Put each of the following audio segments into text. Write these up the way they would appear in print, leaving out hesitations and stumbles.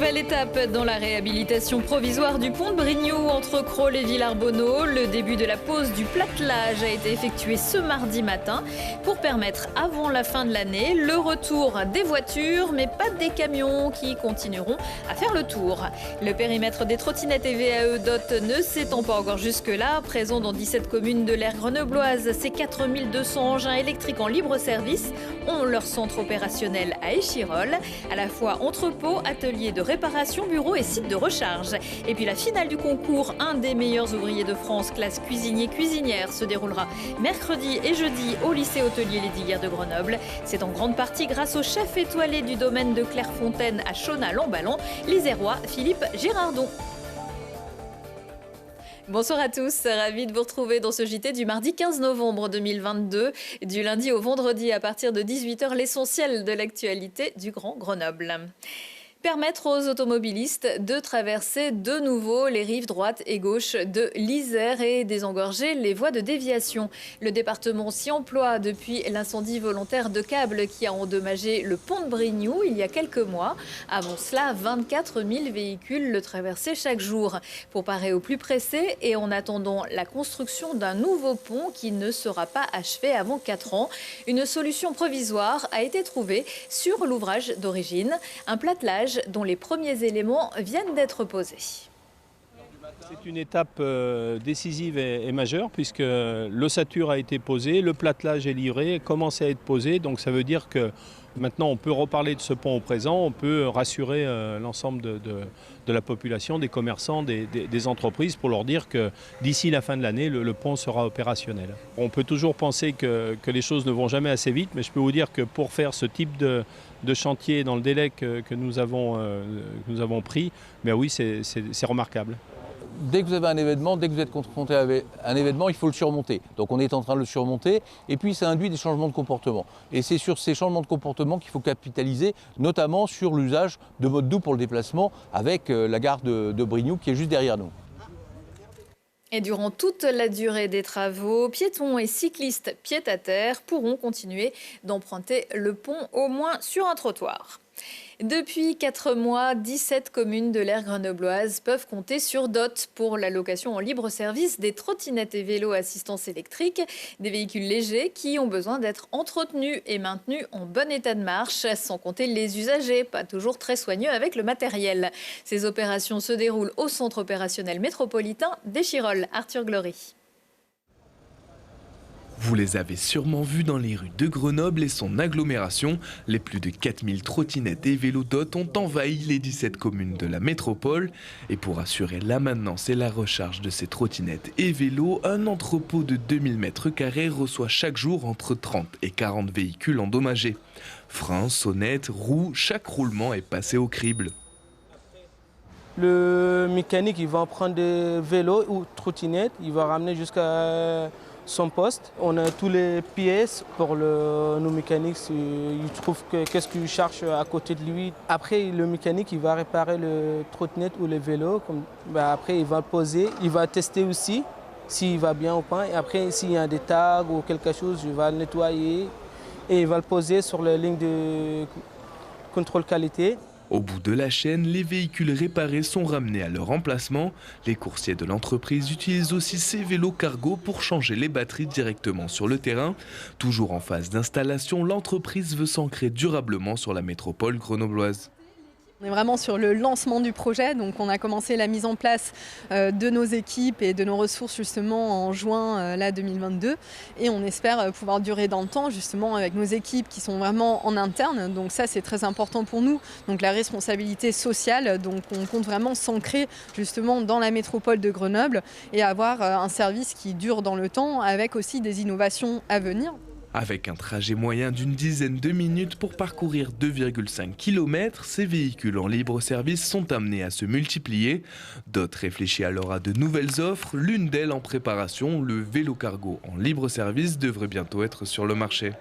Nouvelle étape dans la réhabilitation provisoire du pont de Brignoux entre Crolles et Villarbonneau. Le début de la pose du platelage a été effectué ce mardi matin pour permettre avant la fin de l'année le retour des voitures, mais pas des camions qui continueront à faire le tour. Le périmètre des trottinettes et VAE DOT ne s'étend pas encore jusque-là. Présent dans 17 communes de l'aire grenobloise, ces 4200 engins électriques en libre service ont leur centre opérationnel à Échirolles, à la fois entrepôt, atelier de réparation, bureau et site de recharge. Et puis la finale du concours, un des meilleurs ouvriers de France, classe cuisinier-cuisinière, se déroulera mercredi et jeudi au lycée hôtelier Lesdiguières de Grenoble. C'est en grande partie grâce au chef étoilé du domaine de Clairefontaine à Chaunas-Lambalan, l'Isérois Philippe Girardon. Bonsoir à tous, ravi de vous retrouver dans ce JT du mardi 15 novembre 2022. Du lundi au vendredi à partir de 18h, l'essentiel de l'actualité du Grand Grenoble. Permettre aux automobilistes de traverser de nouveau les rives droite et gauche de l'Isère et désengorger les voies de déviation. Le département s'y emploie depuis l'incendie volontaire de câbles qui a endommagé le pont de Brignoux il y a quelques mois. Avant cela, 24 000 véhicules le traversaient chaque jour. Pour parer au plus pressé et en attendant la construction d'un nouveau pont qui ne sera pas achevé avant 4 ans, une solution provisoire a été trouvée sur l'ouvrage d'origine, un platelage dont les premiers éléments viennent d'être posés. C'est une étape décisive et majeure puisque l'ossature a été posée, le platelage est livré, commence à être posé. Donc ça veut dire que maintenant on peut reparler de ce pont au présent, on peut rassurer l'ensemble de la population, des commerçants, des entreprises pour leur dire que d'ici la fin de l'année, le pont sera opérationnel. On peut toujours penser que les choses ne vont jamais assez vite, mais je peux vous dire que pour faire ce type de chantier dans le délai que nous avons pris, ben oui, c'est remarquable. Dès que vous avez un événement, dès que vous êtes confronté à un événement, il faut le surmonter. Donc on est en train de le surmonter et puis ça induit des changements de comportement. Et c'est sur ces changements de comportement qu'il faut capitaliser, notamment sur l'usage de modes doux pour le déplacement avec la gare de Brignoux qui est juste derrière nous. Et durant toute la durée des travaux, piétons et cyclistes pied-à-terre pourront continuer d'emprunter le pont au moins sur un trottoir. Depuis 4 mois, 17 communes de l'aire grenobloise peuvent compter sur DOT pour la location en libre service des trottinettes et vélos à assistance électrique, des véhicules légers qui ont besoin d'être entretenus et maintenus en bon état de marche, sans compter les usagers, pas toujours très soigneux avec le matériel. Ces opérations se déroulent au centre opérationnel métropolitain d'Échirolles. Arthur Glory. Vous les avez sûrement vus dans les rues de Grenoble et son agglomération. Les plus de 4000 trottinettes et vélos DOT ont envahi les 17 communes de la métropole. Et pour assurer la maintenance et la recharge de ces trottinettes et vélos, un entrepôt de 2000 m² reçoit chaque jour entre 30 et 40 véhicules endommagés. Freins, sonnettes, roues, chaque roulement est passé au crible. Le mécanique, il va prendre des vélos ou trottinettes, il va ramener jusqu'à son poste. On a tous les pièces pour nos mécaniques. Ils trouvent qu'est-ce qu'il cherche à côté de lui. Après, le mécanique, il va réparer le trottinette ou le vélo. Après, il va le poser. Il va tester aussi s'il va bien ou pas. Et après, s'il y a des tags ou quelque chose, il va le nettoyer. Et il va le poser sur la ligne de contrôle qualité. Au bout de la chaîne, les véhicules réparés sont ramenés à leur emplacement. Les coursiers de l'entreprise utilisent aussi ces vélos cargo pour changer les batteries directement sur le terrain. Toujours en phase d'installation, l'entreprise veut s'ancrer durablement sur la métropole grenobloise. On est vraiment sur le lancement du projet, donc on a commencé la mise en place de nos équipes et de nos ressources justement en juin 2022 et on espère pouvoir durer dans le temps justement avec nos équipes qui sont vraiment en interne, donc ça c'est très important pour nous, donc la responsabilité sociale, donc on compte vraiment s'ancrer justement dans la métropole de Grenoble et avoir un service qui dure dans le temps avec aussi des innovations à venir. Avec un trajet moyen d'une dizaine de minutes pour parcourir 2,5 km, ces véhicules en libre service sont amenés à se multiplier. DOT réfléchit alors à de nouvelles offres, l'une d'elles en préparation, le vélo cargo en libre service devrait bientôt être sur le marché.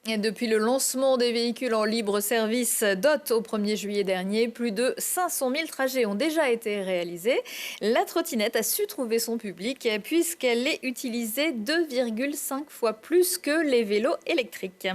Et depuis le lancement des véhicules en libre service DOT au 1er juillet dernier, plus de 500 000 trajets ont déjà été réalisés. La trottinette a su trouver son public puisqu'elle est utilisée 2,5 fois plus que les vélos électriques.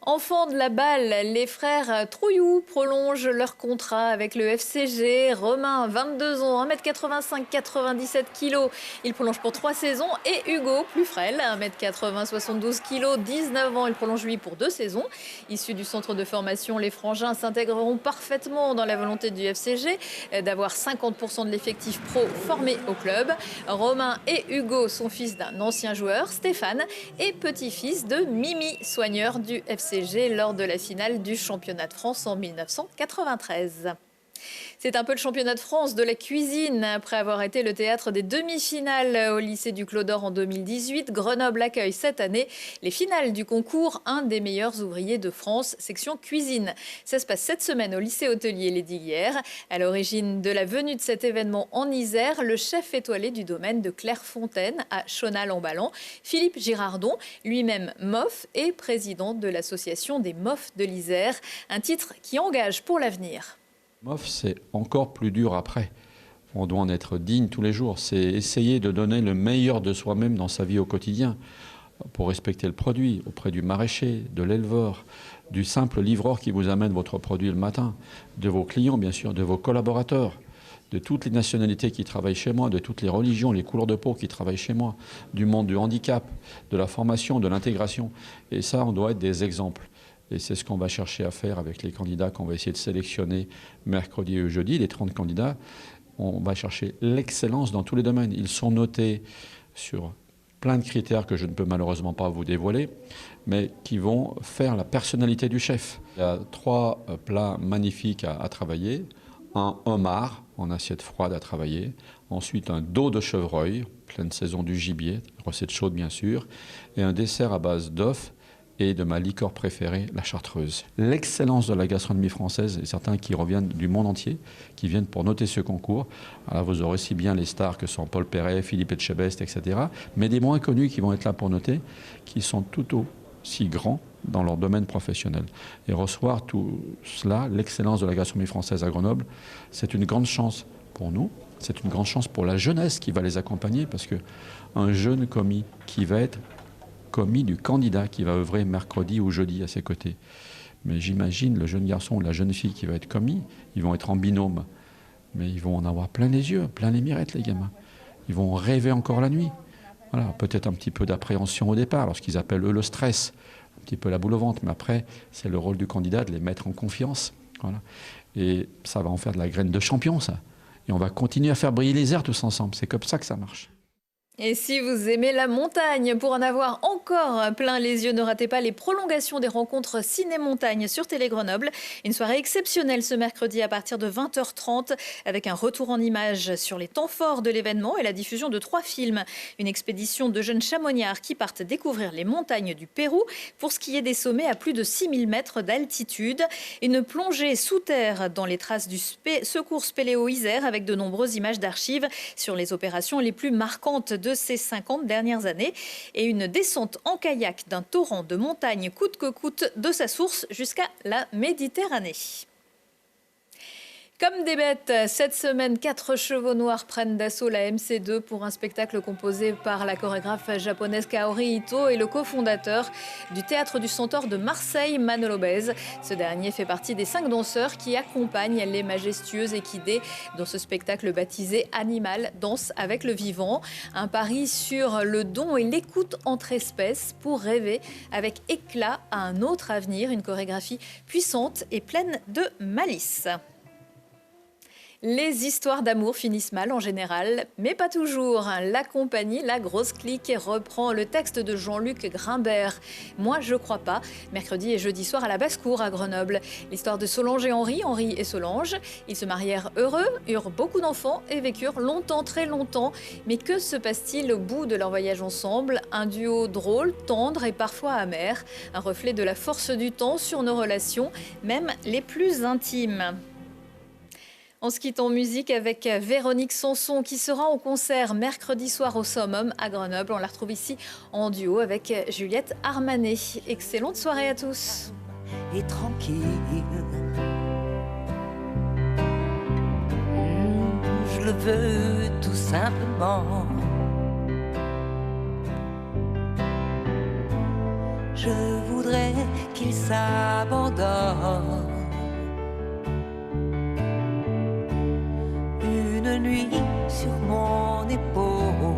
Enfants de la balle, les frères Trouillou prolongent leur contrat avec le FCG. Romain, 22 ans, 1m85, 97 kg. Il prolonge pour 3 saisons. Et Hugo, plus frêle, 1m80, 72 kg, 19 ans. Il prolonge lui pour 2 saisons. Issus du centre de formation, les frangins s'intégreront parfaitement dans la volonté du FCG d'avoir 50% de l'effectif pro formé au club. Romain et Hugo sont fils d'un ancien joueur, Stéphane, et petit-fils de Mimi, soigneur du FCG lors de la finale du championnat de France en 1993. C'est un peu le championnat de France de la cuisine. Après avoir été le théâtre des demi-finales au lycée du Clos d'Or en 2018, Grenoble accueille cette année les finales du concours Un des meilleurs ouvriers de France, section cuisine. Ça se passe cette semaine au lycée hôtelier Les Diguières. À l'origine de la venue de cet événement en Isère, le chef étoilé du domaine de Clairefontaine à Chonal-en-Ballan, Philippe Girardon, lui-même MOF et président de l'association des MOF de l'Isère. Un titre qui engage pour l'avenir. MOF, c'est encore plus dur après. On doit en être digne tous les jours. C'est essayer de donner le meilleur de soi-même dans sa vie au quotidien pour respecter le produit auprès du maraîcher, de l'éleveur, du simple livreur qui vous amène votre produit le matin, de vos clients bien sûr, de vos collaborateurs, de toutes les nationalités qui travaillent chez moi, de toutes les religions, les couleurs de peau qui travaillent chez moi, du monde du handicap, de la formation, de l'intégration. Et ça, on doit être des exemples. Et c'est ce qu'on va chercher à faire avec les candidats qu'on va essayer de sélectionner mercredi et jeudi, les 30 candidats. On va chercher l'excellence dans tous les domaines. Ils sont notés sur plein de critères que je ne peux malheureusement pas vous dévoiler, mais qui vont faire la personnalité du chef. Il y a 3 plats magnifiques à travailler. Un homard en assiette froide à travailler. Ensuite, un dos de chevreuil, pleine saison du gibier, recette chaude bien sûr. Et un dessert à base d'œufs et de ma liqueur préférée, la chartreuse. L'excellence de la gastronomie française, et certains qui reviennent du monde entier, qui viennent pour noter ce concours. Alors vous aurez aussi bien les stars que sont Paul Perret, Philippe Etchebest, etc., mais des moins connus qui vont être là pour noter, qui sont tout aussi grands dans leur domaine professionnel. Et recevoir tout cela, l'excellence de la gastronomie française à Grenoble, c'est une grande chance pour nous, c'est une grande chance pour la jeunesse qui va les accompagner, parce qu'un jeune commis qui va être commis du candidat qui va œuvrer mercredi ou jeudi à ses côtés. Mais j'imagine le jeune garçon ou la jeune fille qui va être commis, ils vont être en binôme. Mais ils vont en avoir plein les yeux, plein les mirettes, les gamins. Ils vont rêver encore la nuit. Voilà, peut-être un petit peu d'appréhension au départ, lorsqu'ils appellent eux le stress, un petit peu la boule au ventre. Mais après, c'est le rôle du candidat de les mettre en confiance. Voilà. Et ça va en faire de la graine de champion, ça. Et on va continuer à faire briller les airs tous ensemble. C'est comme ça que ça marche. Et si vous aimez la montagne, pour en avoir encore plein les yeux, ne ratez pas les prolongations des rencontres Ciné-Montagne sur Télé Grenoble. Une soirée exceptionnelle ce mercredi à partir de 20h30 avec un retour en images sur les temps forts de l'événement et la diffusion de 3 films. Une expédition de jeunes chamonniards qui partent découvrir les montagnes du Pérou pour skier des sommets à plus de 6000 mètres d'altitude. Une plongée sous terre dans les traces du secours Spéléo-Isère avec de nombreuses images d'archives sur les opérations les plus marquantes de ces 50 dernières années et une descente en kayak d'un torrent de montagne coûte que coûte de sa source jusqu'à la Méditerranée. Comme des bêtes, cette semaine, 4 chevaux noirs prennent d'assaut la MC2 pour un spectacle composé par la chorégraphe japonaise Kaori Ito et le cofondateur du Théâtre du Centaure de Marseille, Manolo Bez. Ce dernier fait partie des 5 danseurs qui accompagnent les majestueuses équidés dans ce spectacle baptisé Animal, danse avec le vivant. Un pari sur le don et l'écoute entre espèces pour rêver avec éclat à un autre avenir, une chorégraphie puissante et pleine de malice. Les histoires d'amour finissent mal en général, mais pas toujours. La compagnie La Grosse Clique reprend le texte de Jean-Luc Grimbert. Moi, je crois pas. Mercredi et jeudi soir à la Basse-Cour à Grenoble. L'histoire de Solange et Henri et Solange. Ils se marièrent heureux, eurent beaucoup d'enfants et vécurent longtemps, très longtemps. Mais que se passe-t-il au bout de leur voyage ensemble? Un duo drôle, tendre et parfois amer. Un reflet de la force du temps sur nos relations, même les plus intimes. On se quitte en musique avec Véronique Sanson qui sera en concert mercredi soir au Summum à Grenoble. On la retrouve ici en duo avec Juliette Armanet. Excellente soirée à tous. Et tranquille, je le veux tout simplement. je voudrais qu'il s'abandonne. Une nuit sur mon épaule,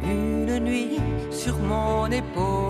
une nuit sur mon épaule.